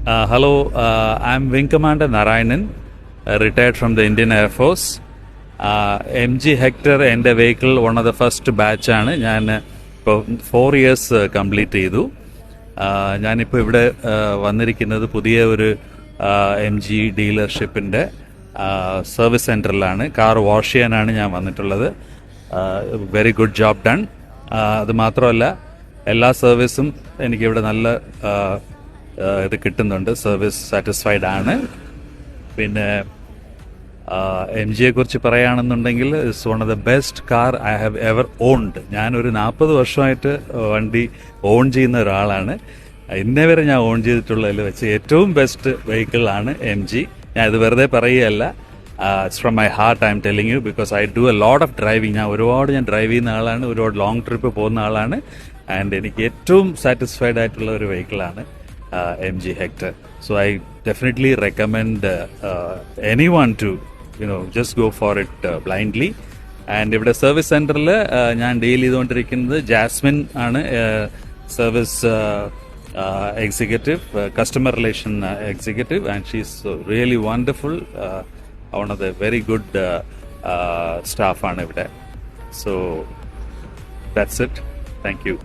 Hello, I'm Wing Commander Narayanan, retired from the Indian Air Force. MG Hector എൻ്റെ vehicle one of the first ബാച്ചാണ്. ഞാൻ ഇപ്പോൾ 4 years complete ചെയ്തു. ഞാനിപ്പോൾ ഇവിടെ വന്നിരിക്കുന്നത് പുതിയ ഒരു MG ഡീലർഷിപ്പിൻ്റെ സർവീസ് സെൻറ്ററിലാണ്. കാർ വാഷ് ചെയ്യാനാണ് ഞാൻ വന്നിട്ടുള്ളത്. Very good job done. അത് മാത്രമല്ല, എല്ലാ സർവീസും എനിക്കിവിടെ നല്ല ഇത് കിട്ടുന്നുണ്ട്. സർവീസ് സാറ്റിസ്ഫൈഡ് ആണ്. പിന്നെ MG കുറിച്ച് പറയുകയാണെന്നുണ്ടെങ്കിൽ it's one of the best car I have ever owned. ഞാനൊരു 40 വർഷമായിട്ട് വണ്ടി ഓൺ ചെയ്യുന്ന ഒരാളാണ്. ഇന്നേ വരെ ഞാൻ ഓൺ ചെയ്തിട്ടുള്ളതിൽ വെച്ച് ഏറ്റവും ബെസ്റ്റ് വെഹിക്കിളാണ് MG. ഞാൻ ഇത് വെറുതെ പറയുകയല്ല. It's from my heart I M telling you, because I do a lot of driving. ഞാൻ ഡ്രൈവ് ചെയ്യുന്ന ആളാണ്, ഒരുപാട് ലോങ് ട്രിപ്പ് പോകുന്ന ആളാണ്. ആൻഡ് എനിക്ക് ഏറ്റവും സാറ്റിസ്ഫൈഡ് ആയിട്ടുള്ള ഒരു വെഹിക്കിളാണ് MG Hector. So I definitely recommend anyone to just go for it blindly. And ഇവിടെ സർവീസ് സെൻറ്ററിൽ ഞാൻ ഡീൽ ചെയ്തുകൊണ്ടിരിക്കുന്നത് ജാസ്മിൻ ആണ്, service executive, customer relation executive, and she is really wonderful. One of the very good സ്റ്റാഫാണ് ഇവിടെ. So that's it. Thank U.